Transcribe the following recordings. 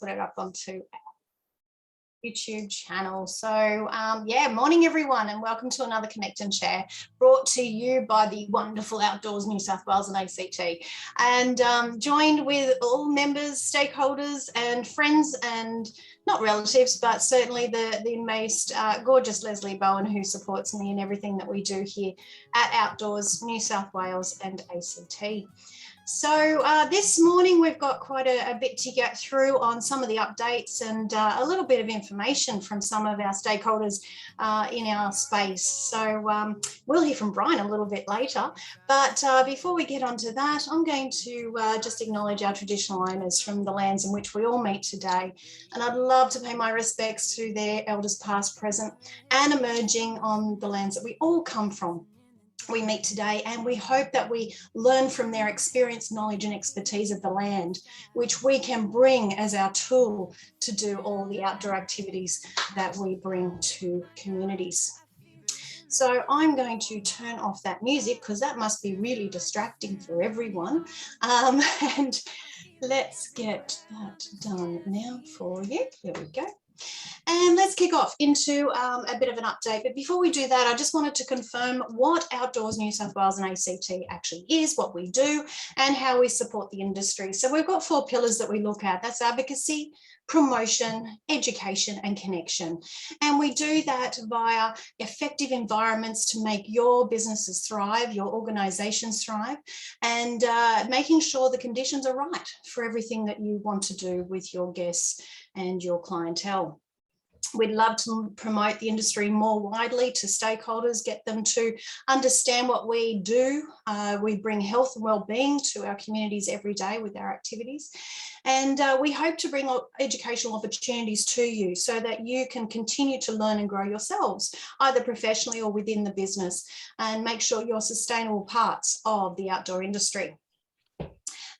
put it up onto YouTube channel. So yeah, morning everyone, and welcome to another Connect and Share brought to you by the wonderful Outdoors New South Wales and ACT, and joined with all members, stakeholders and friends, and not relatives, but certainly the most gorgeous Leslie Bowen, who supports me in everything that we do here at Outdoors New South Wales and ACT. So this morning we've got quite a bit to get through on some of the updates and a little bit of information from some of our stakeholders in our space. So we'll hear from Brian a little bit later, but before we get onto that, I'm going to just acknowledge our traditional owners from the lands in which we all meet today, and I'd love to pay my respects to their elders past, present and emerging on the lands that we all come from. We meet today, and we hope that we learn from their experience, knowledge and expertise of the land, which we can bring as our tool to do all the outdoor activities that we bring to communities. So I'm going to turn off that music because that must be really distracting for everyone. And let's get that done now for you. There we go. And let's kick off into a bit of an update. But before we do that, I just wanted to confirm what Outdoors New South Wales and ACT actually is, what we do, and how we support the industry. So we've got 4 pillars that we look at. That's advocacy, promotion, education and connection. And we do that via effective environments to make your businesses thrive, your organisations thrive, and making sure the conditions are right for everything that you want to do with your guests and your clientele. We'd love to promote the industry more widely to stakeholders, get them to understand what we do. We bring health and well-being to our communities every day with our activities. And we hope to bring educational opportunities to you so that you can continue to learn and grow yourselves, either professionally or within the business, and make sure you're sustainable parts of the outdoor industry.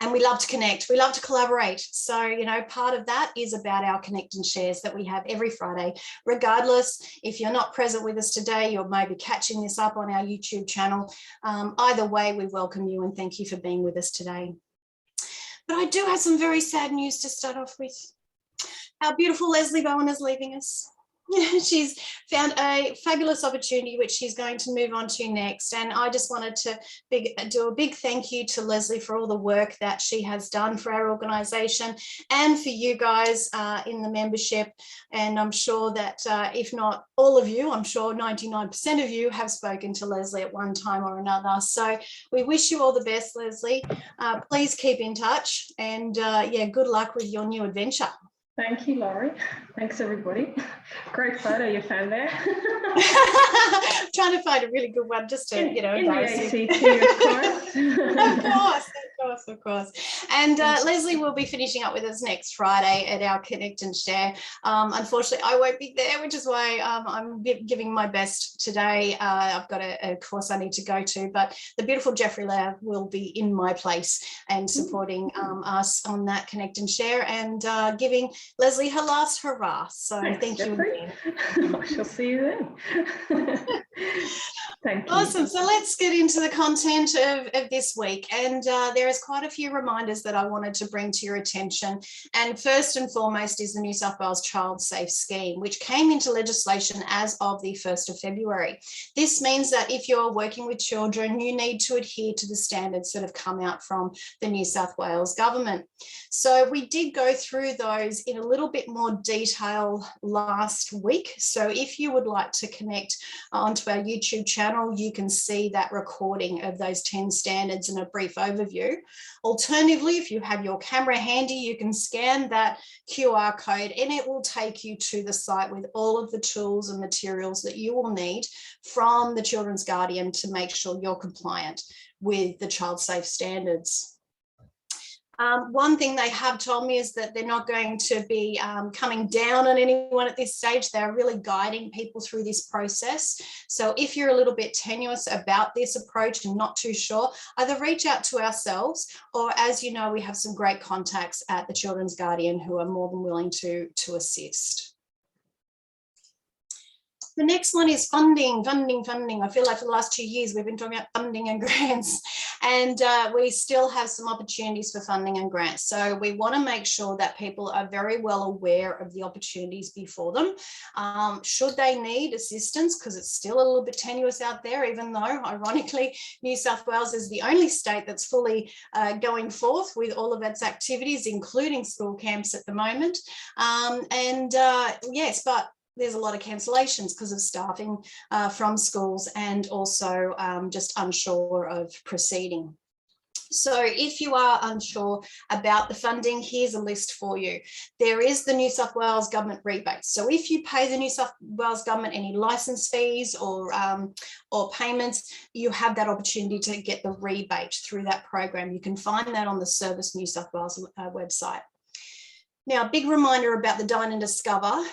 And we love to connect, we love to collaborate. So, you know, part of that is about our Connect and Shares that we have every Friday. Regardless, if you're not present with us today, you're maybe catching this up on our YouTube channel. Either way, we welcome you and thank you for being with us today. But I do have some very sad news to start off with. Our beautiful Leslie Bowen is leaving us. She's found a fabulous opportunity which she's going to move on to next, and I just wanted to do a big thank you to Leslie for all the work that she has done for our organisation and for you guys in the membership. And I'm sure that if not all of you, I'm sure 99% of you have spoken to Leslie at one time or another. So we wish you all the best, Leslie. Please keep in touch, and yeah, good luck with your new adventure. Thank you, Laurie. Thanks, everybody. Great photo you found there. Trying to find a really good one just to, you know, in the ACT, of course. And Leslie will be finishing up with us next Friday at our Connect and Share. Unfortunately, I won't be there, which is why I'm giving my best today. I've got a course I need to go to, but the beautiful Jeffrey Lav will be in my place and supporting us on that Connect and Share, and giving Leslie her last hurrah. So thank you again. I shall see you then. Thank you. Awesome. So let's get into the content of this week. And there is quite a few reminders that I wanted to bring to your attention. And first and foremost is the New South Wales Child Safe Scheme, which came into legislation as of the 1st of February. This means that if you're working with children, you need to adhere to the standards that have come out from the New South Wales government. So we did go through those in a little bit more detail last week. So if you would like to connect onto our YouTube channel, you can see that recording of those 10 standards and a brief overview. Alternatively, if you have your camera handy, you can scan that QR code and it will take you to the site with all of the tools and materials that you will need from the Children's Guardian to make sure you're compliant with the child safe standards. One thing they have told me is that they're not going to be coming down on anyone at this stage. They're really guiding people through this process. So if you're a little bit tenuous about this approach and not too sure, either reach out to ourselves, or as you know, we have some great contacts at the Children's Guardian who are more than willing to assist. The next one is funding. I feel like for the last 2 years, we've been talking about funding and grants, and we still have some opportunities for funding and grants. So we want to make sure that people are very well aware of the opportunities before them. Should they need assistance, because it's still a little bit tenuous out there, even though, ironically, New South Wales is the only state that's fully going forth with all of its activities, including school camps at the moment. Yes, but there's a lot of cancellations because of staffing from schools, and also just unsure of proceeding. So if you are unsure about the funding, here's a list for you. There is the New South Wales government rebates. So if you pay the New South Wales government any license fees or payments, you have that opportunity to get the rebate through that program. You can find that on the Service New South Wales website. Now, a big reminder about the Dine and Discover.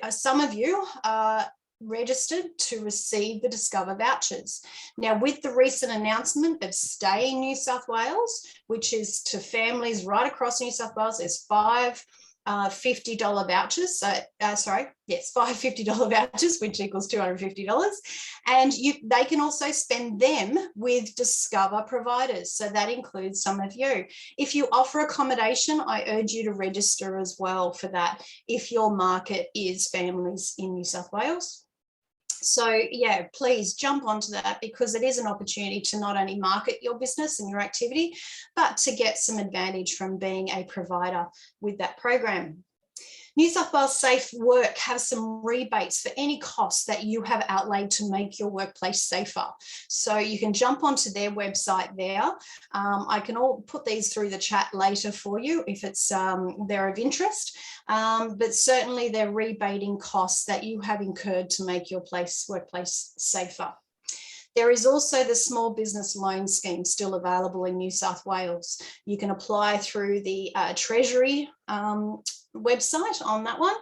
Some of you are registered to receive the Discover vouchers. Now, with the recent announcement of Stay in New South Wales, which is to families right across New South Wales, there's 5 $50 vouchers. So, sorry, yes, 5 $50 vouchers, which equals $250. And they can also spend them with Discover providers. So that includes some of you. If you offer accommodation, I urge you to register as well for that if your market is families in New South Wales. So yeah, please jump onto that, because it is an opportunity to not only market your business and your activity, but to get some advantage from being a provider with that program. New South Wales Safe Work have some rebates for any costs that you have outlaid to make your workplace safer. So you can jump onto their website there. I can all put these through the chat later for you if it's they're of interest, but certainly they're rebating costs that you have incurred to make your workplace safer. There is also the Small Business Loan Scheme still available in New South Wales. You can apply through the Treasury website on that one,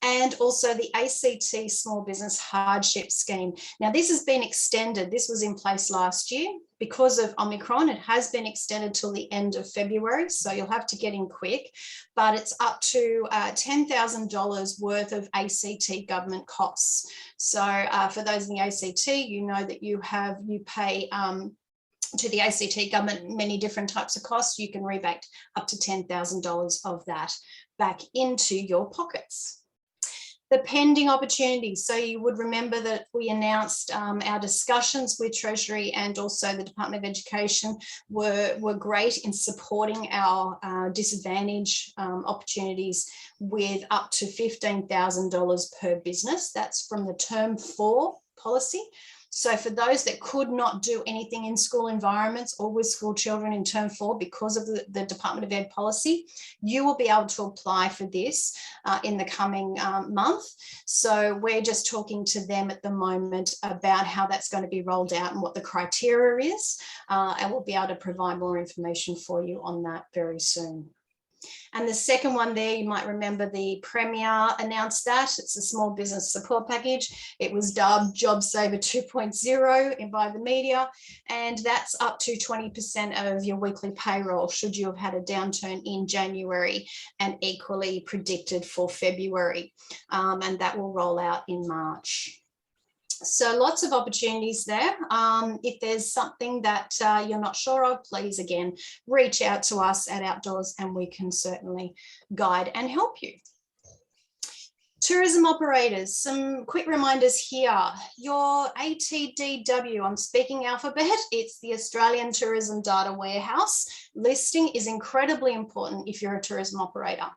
and also the ACT Small Business Hardship Scheme. Now, this has been extended. This was in place last year. Because of Omicron, it has been extended till the end of February, so you'll have to get in quick, but it's up to $10,000 worth of ACT government costs. So for those in the ACT, you know that you pay to the ACT government many different types of costs. You can rebate up to $10,000 of that back into your pockets. The pending opportunities. So you would remember that we announced our discussions with Treasury and also the Department of Education were great in supporting our disadvantage opportunities with up to $15,000 per business. That's from the Term 4 policy. So for those that could not do anything in school environments or with school children in Term 4 because of the Department of Ed policy, you will be able to apply for this in the coming month. So we're just talking to them at the moment about how that's going to be rolled out and what the criteria is, and we'll be able to provide more information for you on that very soon. And the second one there, you might remember the Premier announced that. It's a small business support package. It was dubbed JobSaver 2.0 by the media, and that's up to 20% of your weekly payroll should you have had a downturn in January, and equally predicted for February. And that will roll out in March. So lots of opportunities there. If there's something that you're not sure of, please, again, reach out to us at Outdoors and we can certainly guide and help you. Tourism operators, some quick reminders here. Your ATDW, I'm speaking alphabet, it's the Australian Tourism Data Warehouse. Listing is incredibly important if you're a tourism operator.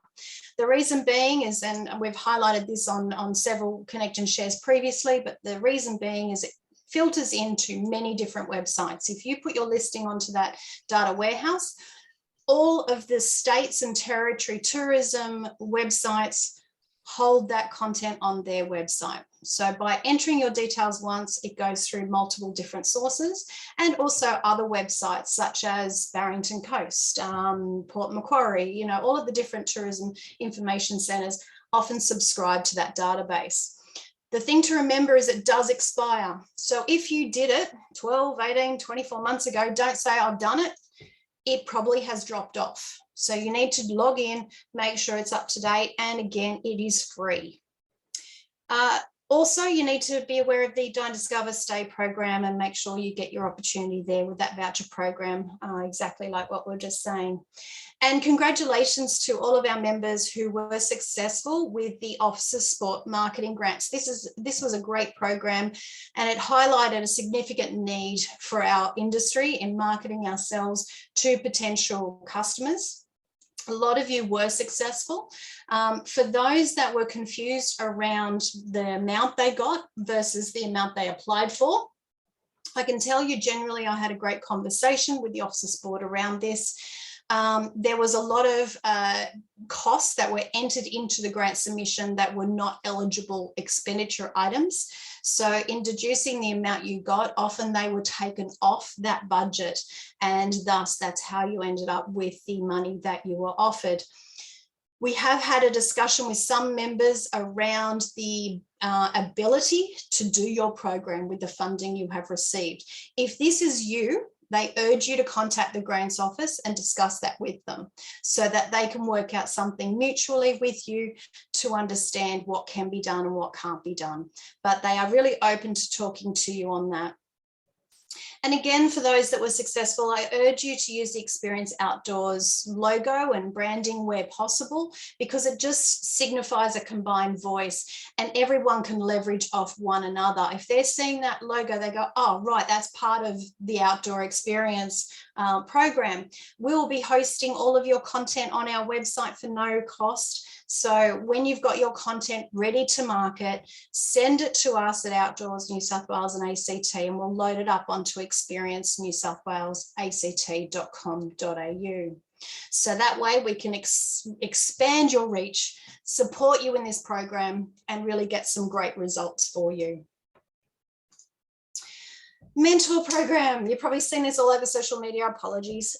The reason being is, and we've highlighted this on several Connect and Shares previously, but the reason being is it filters into many different websites. If you put your listing onto that data warehouse, all of the states and territory tourism websites hold that content on their website. So by entering your details once, it goes through multiple different sources, and also other websites such as Barrington Coast, Port Macquarie, you know, all of the different tourism information centres often subscribe to that database. The thing to remember is it does expire. So if you did it 12, 18, 24 months ago, don't say I've done it. It probably has dropped off. So you need to log in, make sure it's up to date, and again, it is free. Also, you need to be aware of the Dine, Discover, Stay program and make sure you get your opportunity there with that voucher program, exactly like what we're just saying. And congratulations to all of our members who were successful with the Officer Sport Marketing Grants. This was a great program, and it highlighted a significant need for our industry in marketing ourselves to potential customers. A lot of you were successful. For those that were confused around the amount they got versus the amount they applied for, I can tell you generally I had a great conversation with the Officer Sport around this. There was a lot of costs that were entered into the grant submission that were not eligible expenditure items. So in deducing the amount you got, often they were taken off that budget, and thus that's how you ended up with the money that you were offered. We have had a discussion with some members around the ability to do your program with the funding you have received. If this is you, they urge you to contact the grants office and discuss that with them so that they can work out something mutually with you to understand what can be done and what can't be done. But they are really open to talking to you on that. And again, for those that were successful, I urge you to use the Experience Outdoors logo and branding where possible, because it just signifies a combined voice and everyone can leverage off one another. If they're seeing that logo, they go, oh, right, that's part of the Outdoor Experience program. We'll be hosting all of your content on our website for no cost. So when you've got your content ready to market, send it to us at Outdoors New South Wales and ACT, and we'll load it up onto experiencenewsouthwalesact.com.au. So that way we can expand your reach, support you in this program, and really get some great results for you. Mentor program, you've probably seen this all over social media, apologies,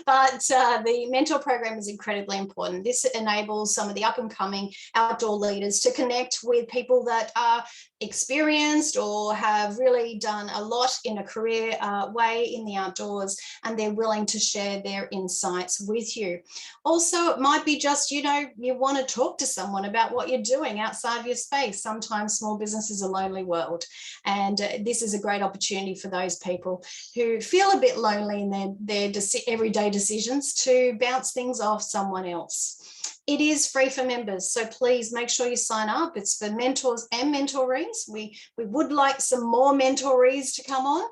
but the mentor program is incredibly important. This enables some of the up and coming outdoor leaders to connect with people that are experienced or have really done a lot in a career way in the outdoors, and they're willing to share their insights with you. Also, it might be just, you know, you want to talk to someone about what you're doing outside of your space. Sometimes small business is a lonely world, and this is a great opportunity for those people who feel a bit lonely in their everyday decisions to bounce things off someone else. It is free for members, so please make sure you sign up. It's for mentors and mentorees. We would like some more mentorees to come on,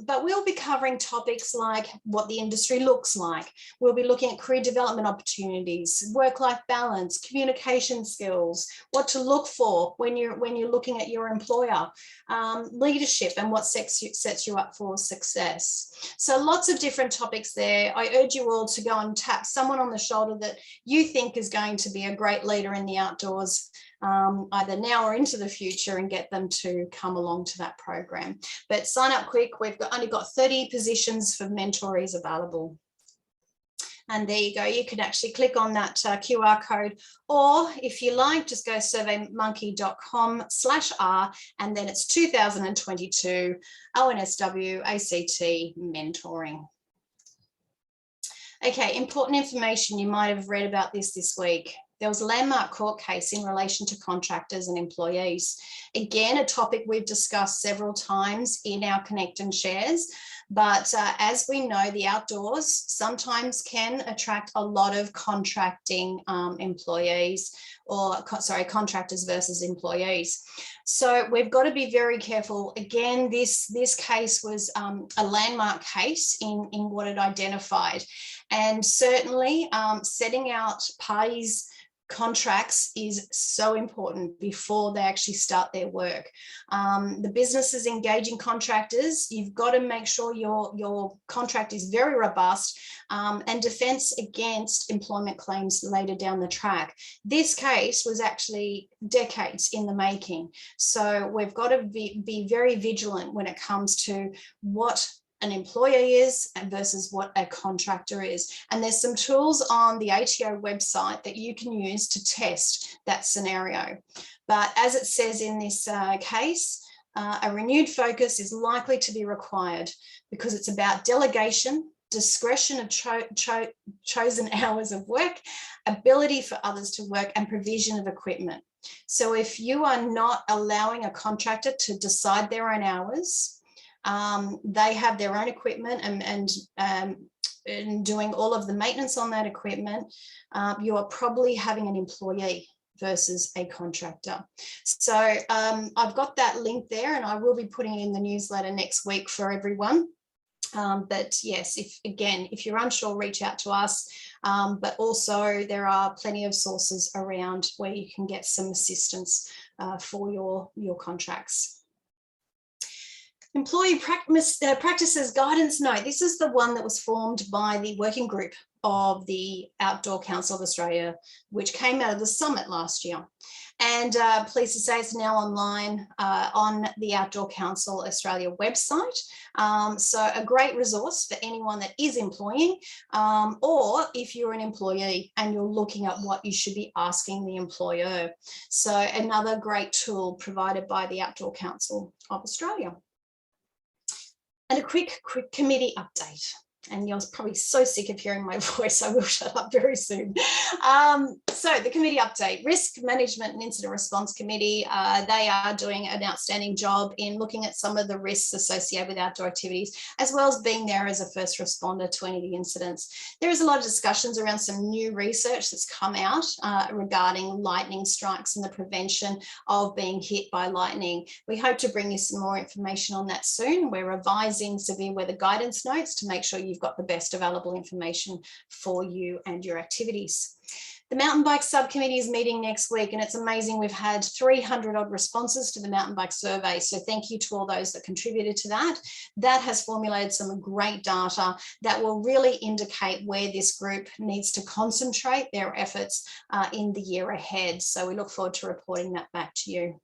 but we'll be covering topics like what the industry looks like. We'll be looking at career development opportunities, work-life balance, communication skills, what to look for when you're looking at your employer, leadership and what sets you up for success. So lots of different topics there. I urge you all to go and tap someone on the shoulder that you think is going to be a great leader in the outdoors, either now or into the future, and get them to come along to that program. But sign up quick. We've only got 30 positions for mentorees available. And there you go. You can actually click on that QR code, or if you like, just go surveymonkey.com/R, and then it's 2022 ONSW ACT mentoring. Okay, important information. You might have read about this week. There was a landmark court case in relation to contractors and employees. Again, a topic we've discussed several times in our Connect and Shares. But as we know, the outdoors sometimes can attract a lot of contracting employees, or contractors versus employees. So we've got to be very careful. Again, this case was a landmark case in what it identified. And certainly setting out parties' contracts is so important before they actually start their work. The businesses engaging contractors, you've got to make sure your contract is very robust, and defence against employment claims later down the track. This case was actually decades in the making. So we've got to be very vigilant when it comes to what an employee is versus what a contractor is. And there's some tools on the ATO website that you can use to test that scenario. But as it says in this case, a renewed focus is likely to be required because it's about delegation, discretion of chosen hours of work, ability for others to work, and provision of equipment. So if you are not allowing a contractor to decide their own hours, they have their own equipment and doing all of the maintenance on that equipment, you are probably having an employee versus a contractor. So I've got that link there, and I will be putting it in the newsletter next week for everyone. But yes, if you're unsure, reach out to us. But also there are plenty of sources around where you can get some assistance for your contracts. Employee practices guidance note. This is the one that was formed by the working group of the Outdoor Council of Australia, which came out of the summit last year. And pleased to say it's now online on the Outdoor Council Australia website. So a great resource for anyone that is employing, or if you're an employee and you're looking at what you should be asking the employer. So another great tool provided by the Outdoor Council of Australia. And a quick committee update. And you're probably so sick of hearing my voice, I will shut up very soon. So the committee update, Risk Management and Incident Response Committee, they are doing an outstanding job in looking at some of the risks associated with outdoor activities, as well as being there as a first responder to any of the incidents. There is a lot of discussions around some new research that's come out regarding lightning strikes and the prevention of being hit by lightning. We hope to bring you some more information on that soon. We're revising severe weather guidance notes to make sure you've got the best available information for you and your activities. The mountain bike subcommittee is meeting next week, and it's amazing. We've had 300 odd responses to the mountain bike survey. So thank you to all those that contributed to that. That has formulated some great data that will really indicate where this group needs to concentrate their efforts in the year ahead. So we look forward to reporting that back to you.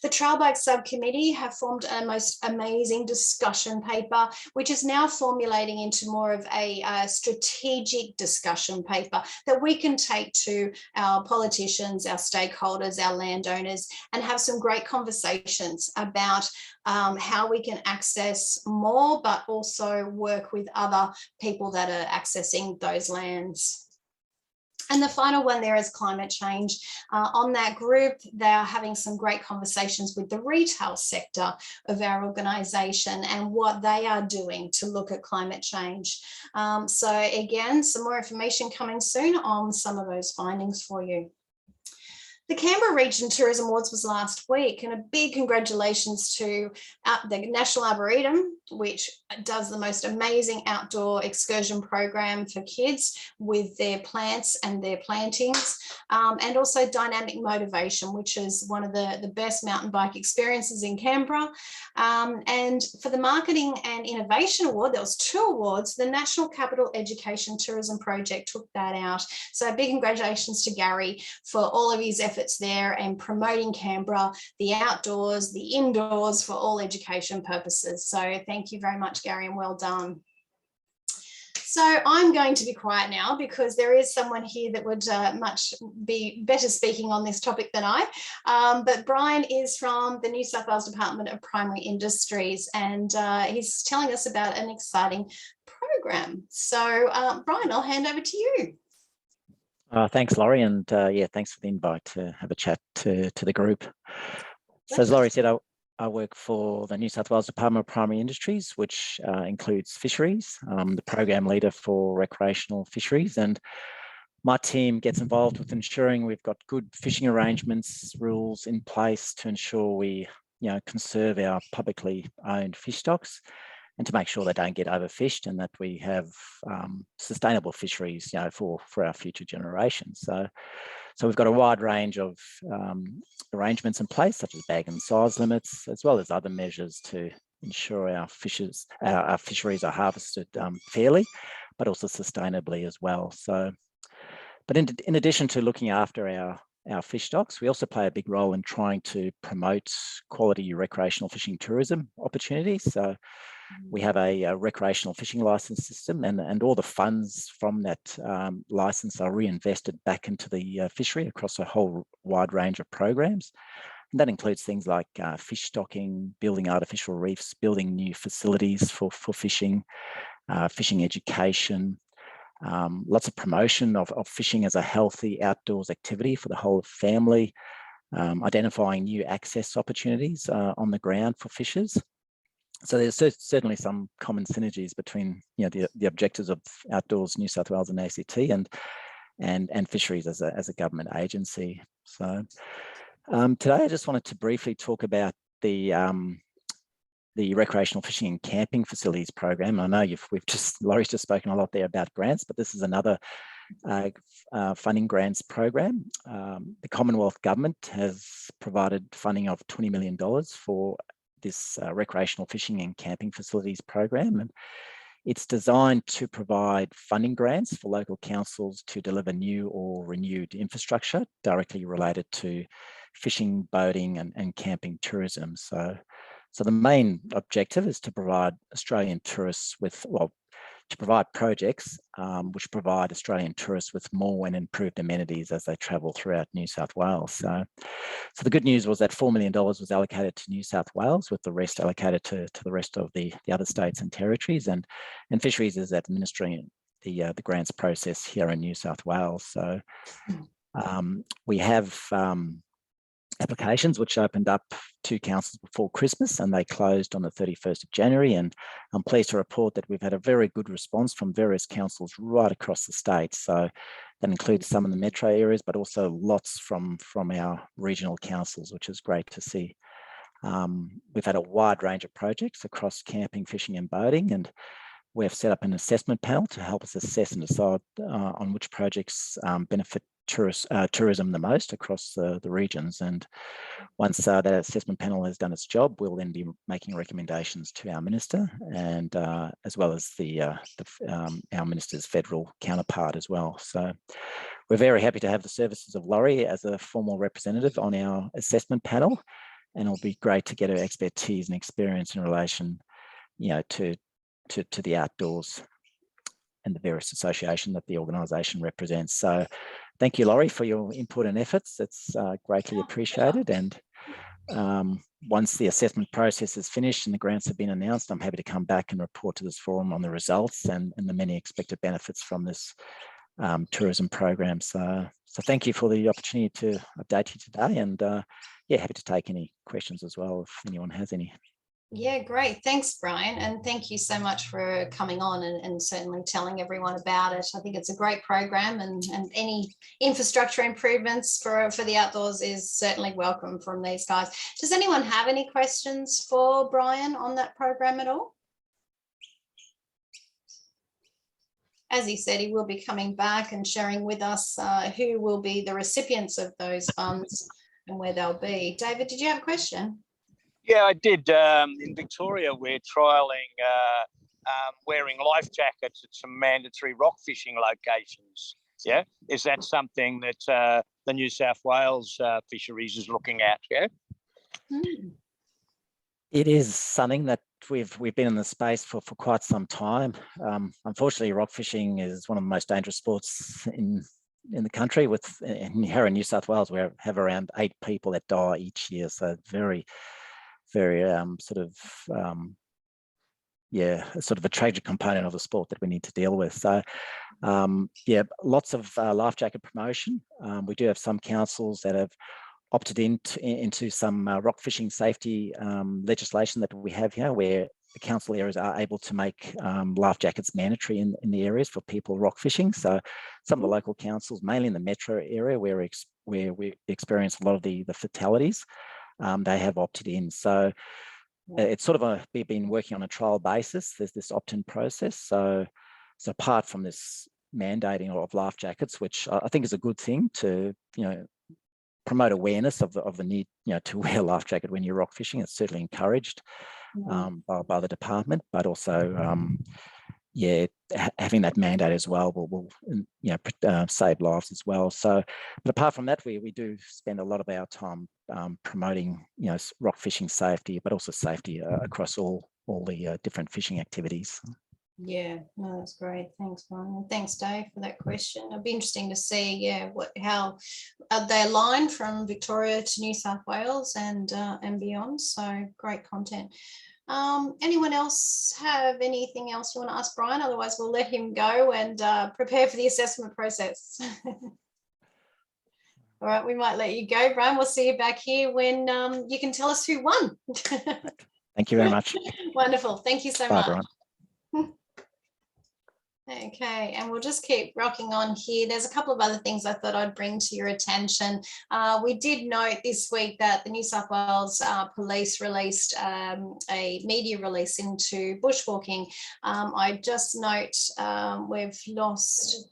The Trail Bike Subcommittee have formed a most amazing discussion paper, which is now formulating into more of a strategic discussion paper that we can take to our politicians, our stakeholders, our landowners, and have some great conversations about how we can access more, but also work with other people that are accessing those lands. And the final one there is climate change. On that group, they are having some great conversations with the retail sector of our organisation and what they are doing to look at climate change. So again, some more information coming soon on some of those findings for you. The Canberra Region Tourism Awards was last week, and a big congratulations to the National Arboretum, which does the most amazing outdoor excursion program for kids with their plants and their plantings, and also Dynamic Motivation, which is one of the best mountain bike experiences in Canberra. And for the Marketing and Innovation Award, there was 2 awards. The National Capital Education Tourism Project took that out. So big congratulations to Gary for all of his efforts there and promoting Canberra, the outdoors, the indoors for all education purposes. So thank you very much, Gary, and well done. So I'm going to be quiet now because there is someone here that would much be better speaking on this topic than I. But Brian is from the New South Wales Department of Primary Industries, and he's telling us about an exciting program. So Brian, I'll hand over to you. Thanks, Laurie, and yeah, thanks for the invite to have a chat to the group. So as Laurie said, I work for the New South Wales Department of Primary Industries, which includes fisheries. I'm the program leader for recreational fisheries, and my team gets involved with ensuring we've got good fishing arrangements, rules in place to ensure we conserve our publicly owned fish stocks, and to make sure they don't get overfished and that we have sustainable fisheries, for our future generations. So we've got a wide range of arrangements in place, such as bag and size limits, as well as other measures to ensure our fisheries are harvested fairly, but also sustainably as well. So, but in addition to looking after our fish stocks, we also play a big role in trying to promote quality recreational fishing tourism opportunities. So we have a recreational fishing license system, and all the funds from that license are reinvested back into the fishery across a whole wide range of programs. And that includes things like fish stocking, building artificial reefs, building new facilities for fishing, fishing education, lots of promotion of fishing as a healthy outdoors activity for the whole family, identifying new access opportunities on the ground for fishers. So there's certainly some common synergies between the objectives of Outdoors New South Wales and ACT and fisheries as a government agency. So today I just wanted to briefly talk about the Recreational Fishing and Camping Facilities Program. I know Laurie's just spoken a lot there about grants, but this is another funding grants program. The Commonwealth Government has provided funding of $20 million for this Recreational Fishing and Camping Facilities Program, and it's designed to provide funding grants for local councils to deliver new or renewed infrastructure directly related to fishing, boating, and camping tourism. So the main objective is to provide Australian tourists with, to provide projects which provide Australian tourists with more and improved amenities as they travel throughout New South Wales. So the good news was that $4 million was allocated to New South Wales, with the rest allocated to the rest of the other states and territories. And Fisheries is administering the grants process here in New South Wales. So we have applications which opened up to councils before Christmas, and they closed on the 31st of January. And I'm pleased to report that we've had a very good response from various councils right across the state. So that includes some in the metro areas, but also lots from our regional councils, which is great to see. We've had a wide range of projects across camping, fishing and boating, and we've set up an assessment panel to help us assess and decide on which projects benefit tourism the most across the regions. And once that assessment panel has done its job, we'll then be making recommendations to our minister, and as well as our minister's federal counterpart as well. So we're very happy to have the services of Laurie as a formal representative on our assessment panel, and it'll be great to get her expertise and experience in relation, to the outdoors and the various association that the organisation represents. So thank you, Laurie, for your input and efforts. It's greatly appreciated. And once the assessment process is finished and the grants have been announced, I'm happy to come back and report to this forum on the results and the many expected benefits from this tourism program. So thank you for the opportunity to update you today, and happy to take any questions as well if anyone has any. Yeah, great. Thanks, Brian. And thank you so much for coming on and certainly telling everyone about it. I think it's a great program, and any infrastructure improvements for the outdoors is certainly welcome from these guys. Does anyone have any questions for Brian on that program at all? As he said, he will be coming back and sharing with us who will be the recipients of those funds and where they'll be. David, did you have a question? Yeah, I did. In Victoria, we're trialling wearing life jackets at some mandatory rock fishing locations. Yeah, is that something that the New South Wales Fisheries is looking at? Yeah, it is something that we've been in the space for quite some time. Unfortunately, rock fishing is one of the most dangerous sports in the country. Here in New South Wales, we have around 8 people that die each year. So very sort of a tragic component of the sport that we need to deal with. So lots of life jacket promotion. We do have some councils that have opted into some rock fishing safety legislation that we have here, where the council areas are able to make life jackets mandatory in the areas for people rock fishing. So some of the local councils, mainly in the metro area where we experience a lot of the fatalities, they have opted in. So it's sort of we've been working on a trial basis. There's this opt-in process. So apart from this mandating of life jackets, which I think is a good thing to promote awareness of the need to wear a life jacket when you're rock fishing, it's certainly encouraged by the department, but also having that mandate as well will save lives as well. So, but apart from that, we do spend a lot of our time promoting rock fishing safety, but also safety across all the different fishing activities. Yeah, no, that's great. Thanks, Brian. Thanks, Dave, for that question. It'll be interesting to see, how they align from Victoria to New South Wales and beyond. So great content. Anyone else have anything else you want to ask Brian? Otherwise, we'll let him go and prepare for the assessment process. All right, we might let you go, Brian. We'll see you back here when you can tell us who won. Thank you very much. Wonderful. Thank you so Bye, much. everyone. Okay, and we'll just keep rocking on here. There's a couple of other things I thought I'd bring to your attention. We did note this week that the New South Wales Police released a media release into bushwalking. I just note we've lost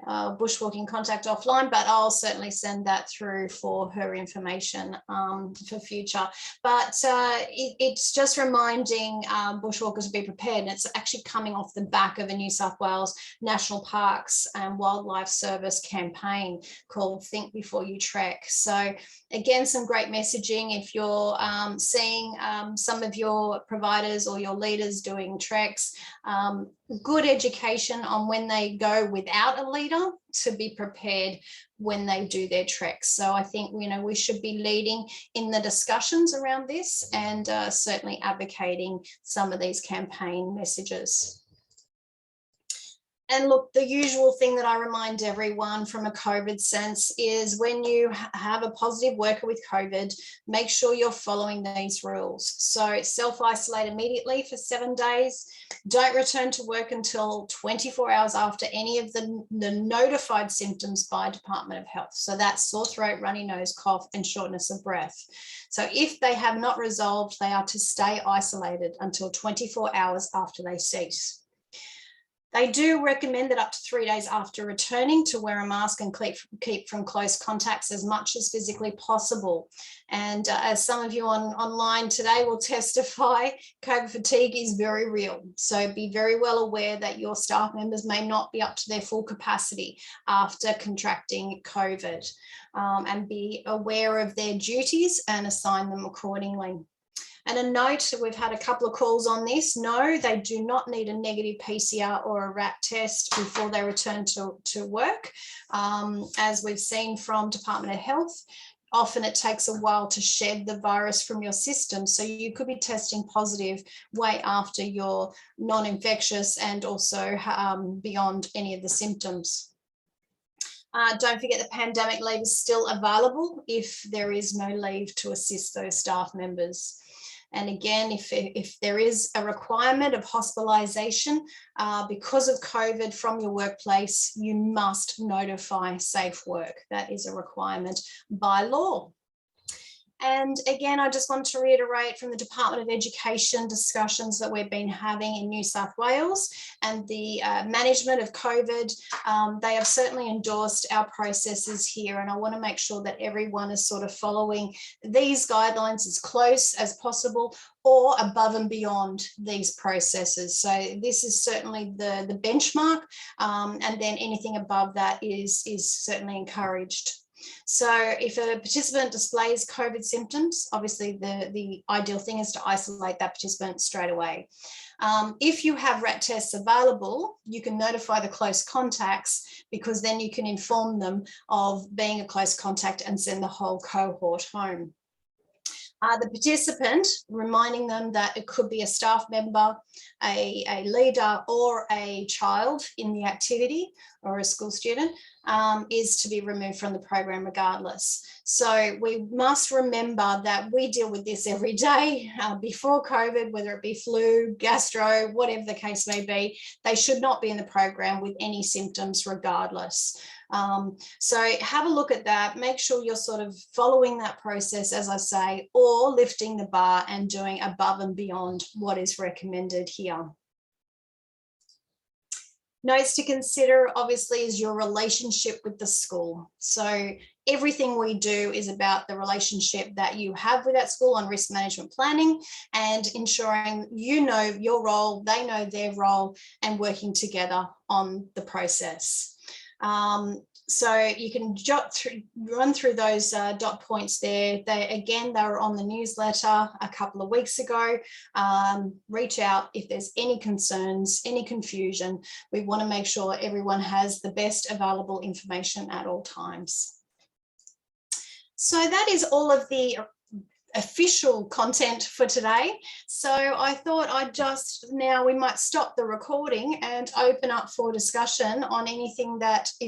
bushwalking contact offline, but I'll certainly send that through for her information for future. But it's just reminding bushwalkers to be prepared, and it's actually coming off the back of a New South Wales National Parks and Wildlife Service campaign called Think Before You Trek. So again, some great messaging. If you're seeing some of your providers or your leaders doing treks, good education on when they go without a leader to be prepared when they do their treks. So I think, you know, we should be leading in the discussions around this and certainly advocating some of these campaign messages. And look, the usual thing that I remind everyone from a COVID sense is when you have a positive worker with COVID, make sure you're following these rules. So self-isolate immediately for 7 days. Don't return to work until 24 hours after any of the notified symptoms by Department of Health. So that's sore throat, runny nose, cough, and shortness of breath. So if they have not resolved, they are to stay isolated until 24 hours after they cease. They do recommend that up to 3 days after returning to wear a mask and keep from close contacts as much as physically possible. And as some of you online today will testify, COVID fatigue is very real. So be very well aware that your staff members may not be up to their full capacity after contracting COVID, and be aware of their duties and assign them accordingly. And a note, we've had a couple of calls on this. No, they do not need a negative PCR or a RAT test before they return to work. As we've seen from Department of Health, often it takes a while to shed the virus from your system. So you could be testing positive way after you're non-infectious and also beyond any of the symptoms. Don't forget the pandemic leave is still available if there is no leave to assist those staff members. And again, if there is a requirement of hospitalisation because of COVID from your workplace, you must notify Safe Work. That is a requirement by law. And again, I just want to reiterate from the Department of Education discussions that we've been having in New South Wales and the management of COVID, they have certainly endorsed our processes here. And I want to make sure that everyone is sort of following these guidelines as close as possible or above and beyond these processes. So this is certainly the benchmark, and then anything above that is certainly encouraged. So if a participant displays COVID symptoms, obviously the ideal thing is to isolate that participant straight away. If you have RAT tests available, you can notify the close contacts, because then you can inform them of being a close contact and send the whole cohort home. The participant, reminding them that it could be a staff member, a leader, or a child in the activity, or a school student, is to be removed from the program regardless. So we must remember that we deal with this every day before COVID, whether it be flu, gastro, whatever the case may be. They should not be in the program with any symptoms regardless. So have a look at that, make sure you're sort of following that process, as I say, or lifting the bar and doing above and beyond what is recommended here. Notes to consider, obviously, is your relationship with the school. So everything we do is about the relationship that you have with that school on risk management planning and ensuring you know your role, they know their role, and working together on the process. So you can run through those dot points there. They were on the newsletter a couple of weeks ago. Reach out if there's any concerns, any confusion. We want to make sure everyone has the best available information at all times. So that is all of the official content for today. So I thought we might stop the recording and open up for discussion on anything that is